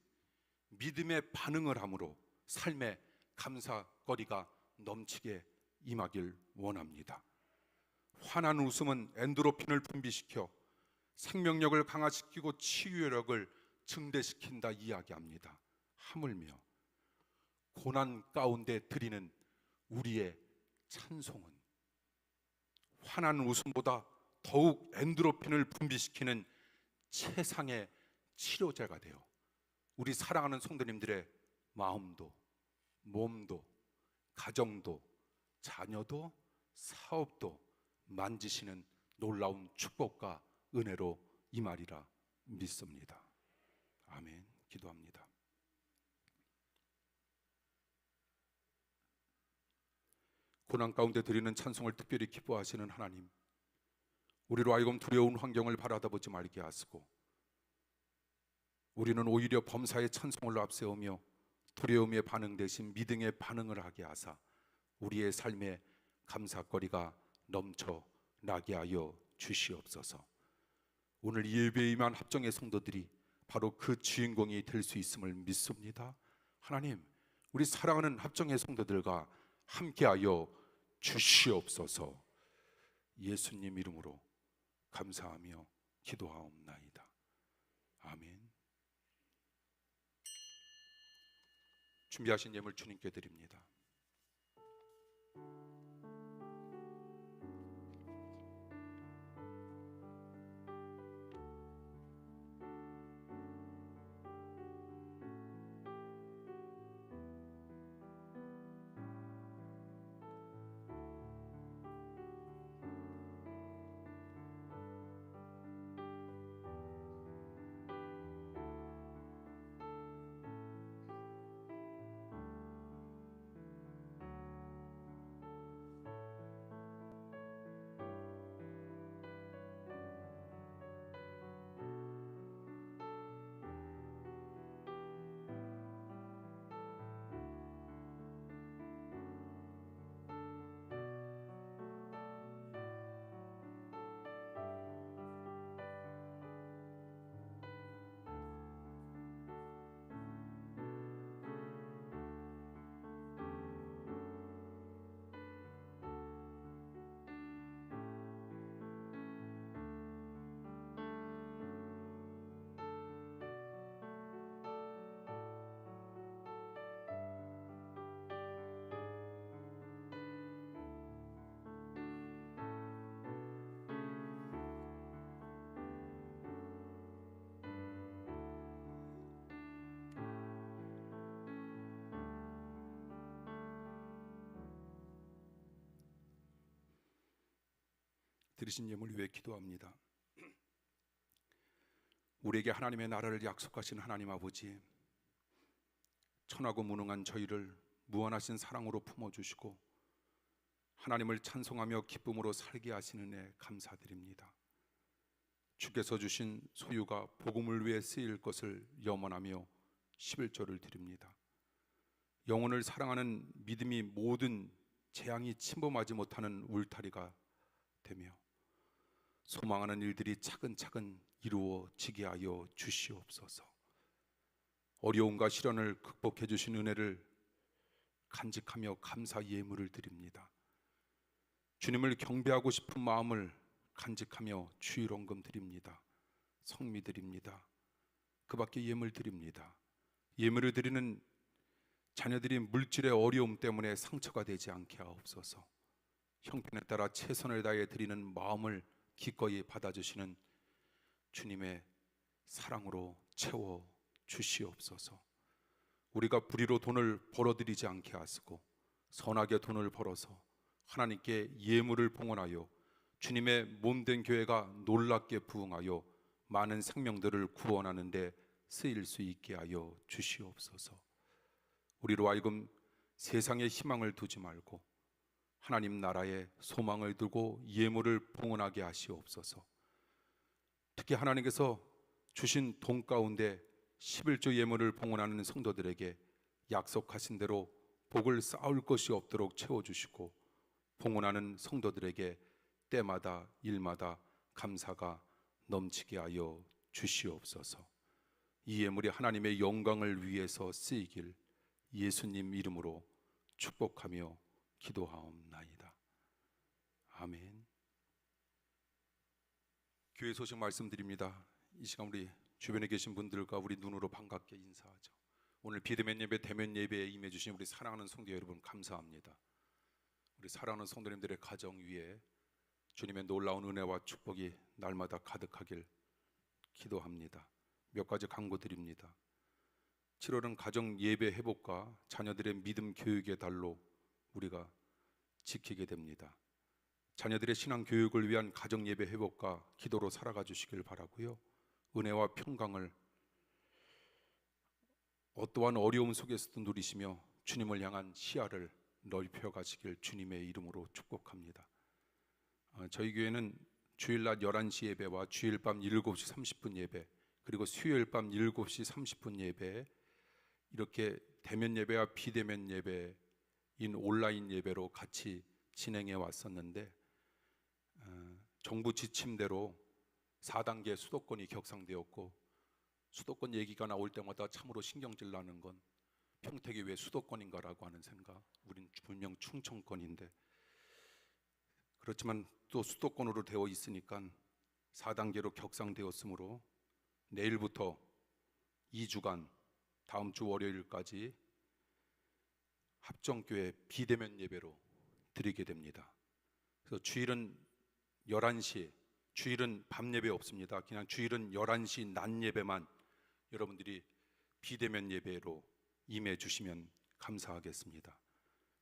믿음의 반응을 함으로 삶의 감사거리가 넘치게 임하길 원합니다. 환한 웃음은 엔도르핀을 분비시켜 생명력을 강화시키고 치유력을 증대시킨다 이야기합니다. 하물며 고난 가운데 드리는 우리의 찬송은 환한 웃음보다 더욱 엔도르핀을 분비시키는 최상의 치료제가 되어 우리 사랑하는 성도님들의 마음도 몸도 가정도 자녀도 사업도 만지시는 놀라운 축복과 은혜로 임하리라 믿습니다. 아멘. 기도합니다. 고난 가운데 드리는 찬송을 특별히 기뻐하시는 하나님, 우리로 하여금 두려운 환경을 바라다보지 말게 하시고 우리는 오히려 범사의 찬송을 앞세우며 두려움의 반응 대신 믿음의 반응을 하게 하사 우리의 삶에 감사거리가 넘쳐나게 하여 주시옵소서. 오늘 이 예배에 임한 합정의 성도들이 바로 그 주인공이 될 수 있음을 믿습니다. 하나님, 우리 사랑하는 합정의 성도들과 함께하여 주시옵소서. 예수님 이름으로 감사하며 기도하옵나이다. 아멘. 준비하신 예물 주님께 드립니다. 드리신 예물 위해 기도합니다. 우리에게 하나님의 나라를 약속하신 하나님 아버지, 천하고 무능한 저희를 무한하신 사랑으로 품어주시고 하나님을 찬송하며 기쁨으로 살게 하시는 애 감사드립니다. 주께서 주신 소유가 복음을 위해 쓰일 것을 염원하며 11조를 드립니다. 영혼을 사랑하는 믿음이 모든 재앙이 침범하지 못하는 울타리가 되며 소망하는 일들이 차근차근 이루어지게 하여 주시옵소서. 어려움과 시련을 극복해 주신 은혜를 간직하며 감사 예물을 드립니다. 주님을 경배하고 싶은 마음을 간직하며 주일원금 드립니다. 성미 드립니다. 그 밖에 예물 드립니다. 예물을 드리는 자녀들이 물질의 어려움 때문에 상처가 되지 않게 하옵소서. 형편에 따라 최선을 다해 드리는 마음을 기꺼이 받아주시는 주님의 사랑으로 채워 주시옵소서. 우리가 불의로 돈을 벌어들이지 않게 하시고 선하게 돈을 벌어서 하나님께 예물을 봉헌하여 주님의 몸된 교회가 놀랍게 부흥하여 많은 생명들을 구원하는 데 쓰일 수 있게 하여 주시옵소서. 우리로 하여금 세상에 희망을 두지 말고 하나님 나라에 소망을 두고 예물을 봉헌하게 하시옵소서. 특히 하나님께서 주신 돈 가운데 11조 예물을 봉헌하는 성도들에게 약속하신 대로 복을 쌓을 것이 없도록 채워주시고 봉헌하는 성도들에게 때마다 일마다 감사가 넘치게 하여 주시옵소서. 이 예물이 하나님의 영광을 위해서 쓰이길 예수님 이름으로 축복하며 기도하옵나이다. 아멘. 교회 소식 말씀드립니다. 이 시간 우리 주변에 계신 분들과 우리 눈으로 반갑게 인사하죠. 오늘 비대면 예배, 대면 예배에 임해 주신 우리 사랑하는 성도 여러분 감사합니다. 우리 사랑하는 성도님들의 가정 위에 주님의 놀라운 은혜와 축복이 날마다 가득하길 기도합니다. 몇 가지 강구 드립니다. 7월은 가정 예배 회복과 자녀들의 믿음 교육의 달로 우리가 지키게 됩니다. 자녀들의 신앙 교육을 위한 가정 예배 회복과 기도로 살아가 주시길 바라고요. 은혜와 평강을 어떠한 어려움 속에서도 누리시며 주님을 향한 시야를 넓혀 가시길 주님의 이름으로 축복합니다. 저희 교회는 주일 낮 11시 예배와 주일 밤 7시 30분 예배 그리고 수요일 밤 7시 30분 예배 이렇게 대면 예배와 비대면 예배인 온라인 예배로 같이 진행해 왔었는데 정부 지침대로 4단계 수도권이 격상되었고 수도권 얘기가 나올 때마다 참으로 신경질 나는 건 평택이 왜 수도권인가라고 하는 생각. 우린 분명 충청권인데. 그렇지만 또 수도권으로 되어 있으니까 4단계로 격상되었으므로 내일부터 2주간 다음 주 월요일까지 합정교회 비대면 예배로 드리게 됩니다. 그래서 주일은 11시, 주일은 밤 예배 없습니다. 그냥 주일은 11시 낮 예배만 여러분들이 비대면 예배로 임해 주시면 감사하겠습니다.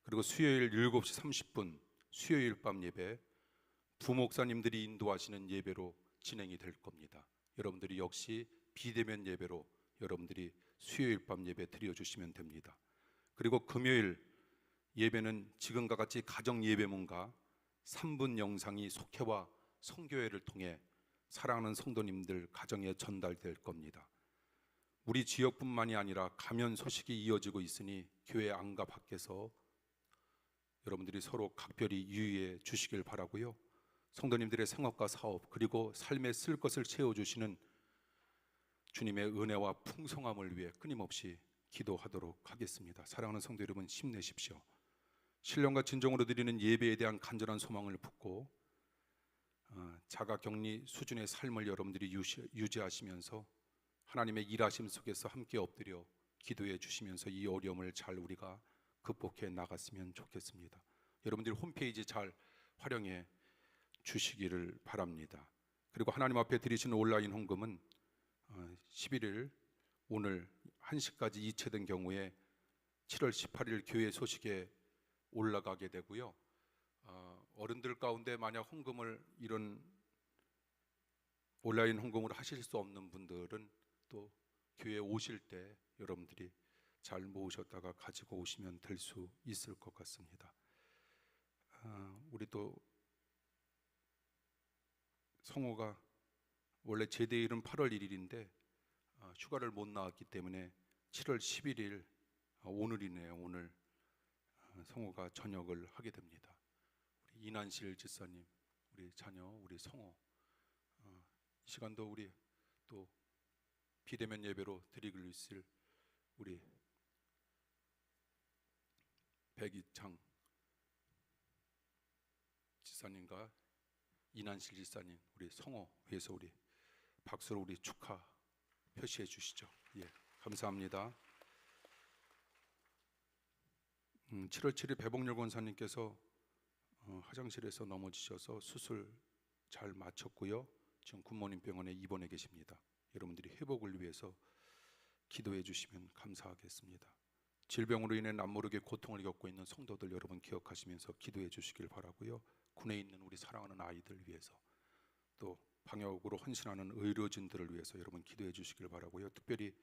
그리고 수요일 7시 30분 수요일 밤 예배 부목사님들이 인도하시는 예배로 진행이 될 겁니다. 여러분들이 역시 비대면 예배로 여러분들이 수요일 밤 예배 드려주시면 됩니다. 그리고 금요일 예배는 지금과 같이 가정 예배문과 3분 영상이 속회와 성교회를 통해 사랑하는 성도님들 가정에 전달될 겁니다. 우리 지역뿐만이 아니라 감염 소식이 이어지고 있으니 교회 안과 밖에서 여러분들이 서로 각별히 유의해 주시길 바라고요. 성도님들의 생업과 사업 그리고 삶에 쓸 것을 채워주시는 주님의 은혜와 풍성함을 위해 끊임없이 기도하도록 하겠습니다. 사랑하는 성도 여러분, 힘내십시오. 신령과 진정으로 드리는 예배에 대한 간절한 소망을 품고 자가격리 수준의 삶을 여러분들이 유지하시면서 하나님의 일하심 속에서 함께 엎드려 기도해 주시면서 이 어려움을 잘 우리가 극복해 나갔으면 좋겠습니다. 여러분들이 홈페이지 잘 활용해 주시기를 바랍니다. 그리고 하나님 앞에 드리시는 온라인 헌금은 11일 오늘 1시까지 이체된 경우에 7월 18일 교회 소식에 올라가게 되고요. 어른들 가운데 만약 헌금을 이런 온라인 헌금을 하실 수 없는 분들은 또 교회 오실 때 여러분들이 잘 모으셨다가 가지고 오시면 될 수 있을 것 같습니다. 우리 또 성호가 원래 제대일은 8월 1일인데 휴가를 못 나왔기 때문에 7월 11일 오늘이네요. 오늘 성호가 전역을 하게 됩니다. 우리 이난실 집사님, 우리 자녀, 우리 성호 이 시간도 우리 또 비대면 예배로 드리고 있을 우리 백이창 집사님과 이난실 집사님, 우리 성호 위해서 우리 박수로 우리 축하 표시해 주시죠. 예, 감사합니다. 7월 7일 배복렬 권사님께서 화장실에서 넘어지셔서 수술 잘 마쳤고요. 지금 굿모닝 병원에 입원해 계십니다. 여러분들이 회복을 위해서 기도해 주시면 감사하겠습니다. 질병으로 인해 남모르게 고통을 겪고 있는 성도들 여러분 기억하시면서 기도해 주시길 바라고요. 군에 있는 우리 사랑하는 아이들 위해서 또 방역으로 헌신하는 의료진들을 위해서 여러분 기도해 주시길 바라고요. 특별히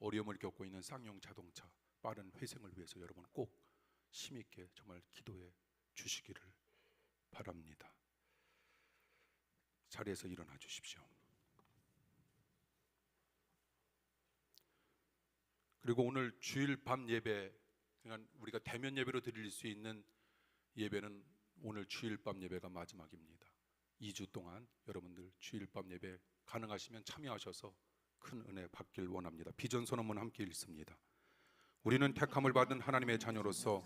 어려움을 겪고 있는 쌍용 자동차 빠른 회생을 위해서 여러분 꼭 힘있게 정말 기도해 주시기를 바랍니다. 자리에서 일어나 주십시오. 그리고 오늘 주일 밤 예배, 그러니까 우리가 대면 예배로 드릴 수 있는 예배는 오늘 주일 밤 예배가 마지막입니다. 2주 동안 여러분들 주일 밤 예배 가능하시면 참여하셔서 큰 은혜 받길 원합니다. 비전 선언문 함께 읽습니다. 우리는 택함을 받은 하나님의 자녀로서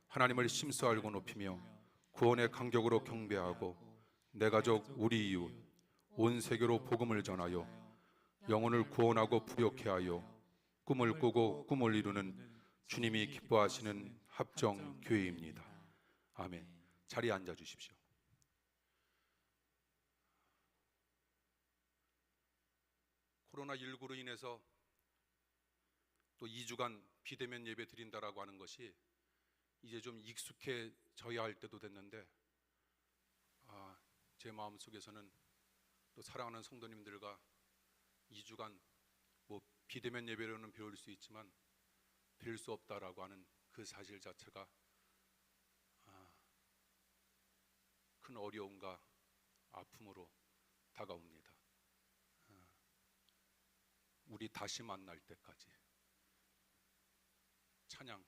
하나님을 심수 알고 높이며 구원의 간격으로 경배하고 내 가족 우리 이웃 온 세계로 복음을 전하여 영혼을 구원하고 부욕케 하여 꿈을 꾸고 꿈을 이루는 주님이 기뻐하시는 합정 교회입니다. 아멘. 자리에 앉아 주십시오. 코로나19로 인해서 또 2주간 비대면 예배 드린다라고 하는 것이 이제 좀 익숙해져야 할 때도 됐는데 제 마음속에서는 또 사랑하는 성도님들과 2주간 뭐 비대면 예배로는 배울 수 있지만 뵐 수 없다라고 하는 그 사실 자체가 큰 어려움과 아픔으로 다가옵니다. 우리 다시 만날 때까지 찬양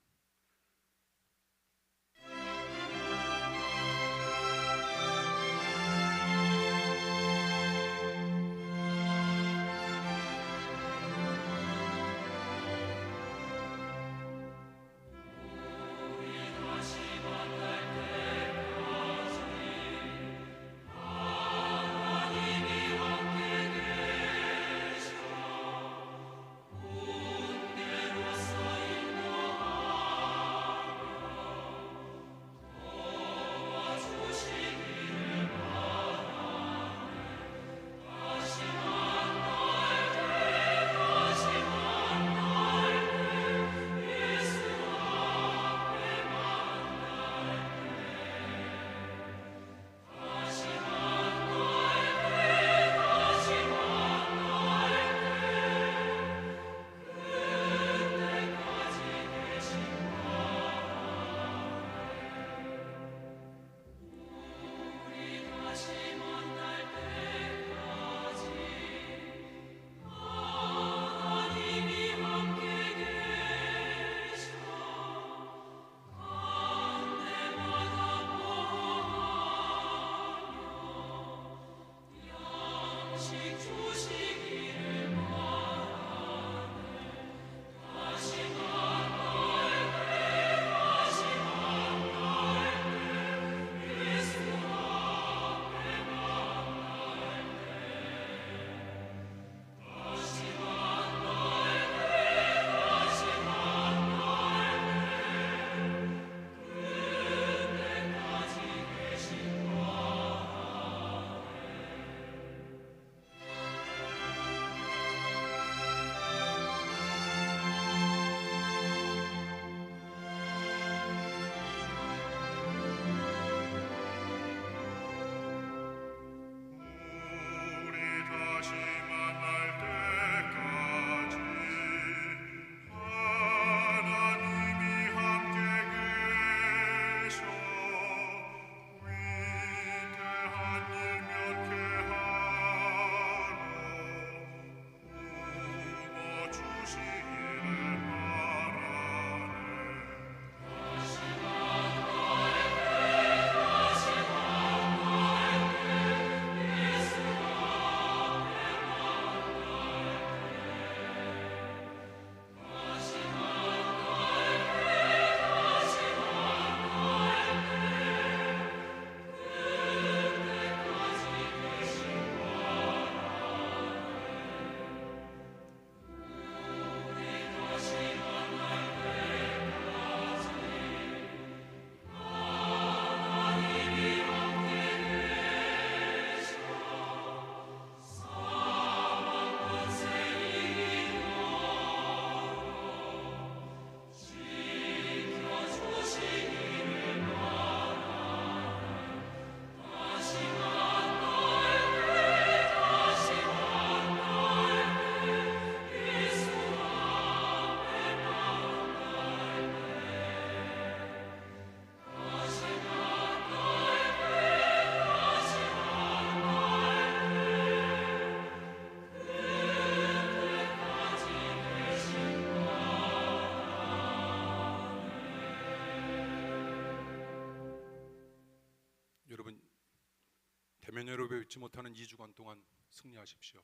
에베네로 뵙지 못하는 2주간 동안 승리하십시오.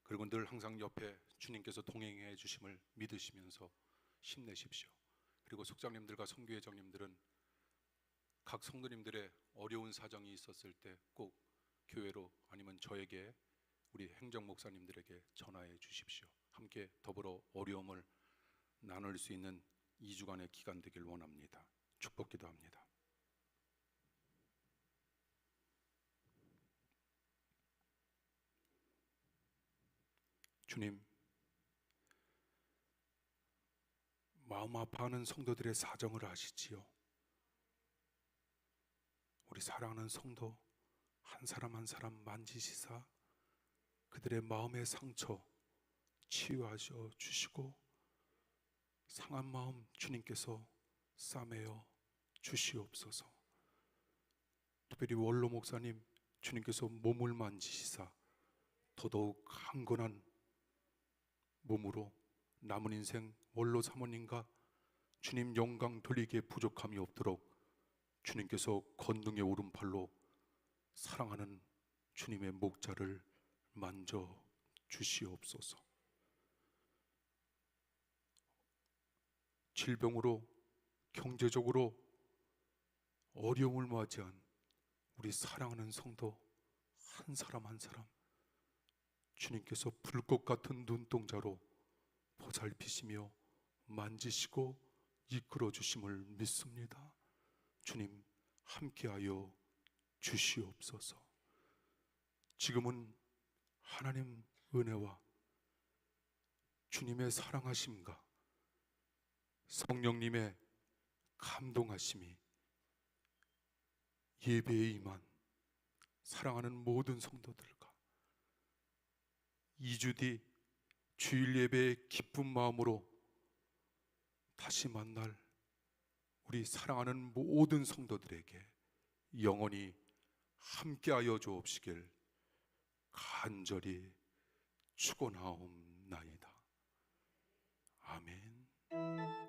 그리고 늘 항상 옆에 주님께서 동행해 주심을 믿으시면서 힘내십시오. 그리고 속장님들과 선교회장님들은 각 성도님들의 어려운 사정이 있었을 때 꼭 교회로 아니면 저에게 우리 행정 목사님들에게 전화해 주십시오. 함께 더불어 어려움을 나눌 수 있는 2주간의 기간 되길 원합니다. 축복 기도합니다. 주님, 마음 아파하는 성도들의 사정을 아시지요. 우리 사랑하는 성도 한 사람 한 사람 만지시사 그들의 마음의 상처 치유하셔 주시고 상한 마음 주님께서 싸매어 주시옵소서. 특별히 원로 목사님 주님께서 몸을 만지시사 더더욱 강건한 몸으로 남은 인생 원로 사모님과 주님 영광 돌리기에 부족함이 없도록 주님께서 권능의 오른팔로 사랑하는 주님의 목자를 만져 주시옵소서. 질병으로 경제적으로 어려움을 맞이한 우리 사랑하는 성도 한 사람 한 사람 주님께서 불꽃 같은 눈동자로 보살피시며 만지시고 이끌어 주심을 믿습니다. 주님 함께하여 주시옵소서. 지금은 하나님 은혜와 주님의 사랑하심과 성령님의 감동하심이 예배에 임한 사랑하는 모든 성도들과 2주 뒤 주일 예배의 기쁜 마음으로 다시 만날 우리 사랑하는 모든 성도들에게 영원히 함께하여 주옵시길 간절히 축원하옵나이다. 아멘.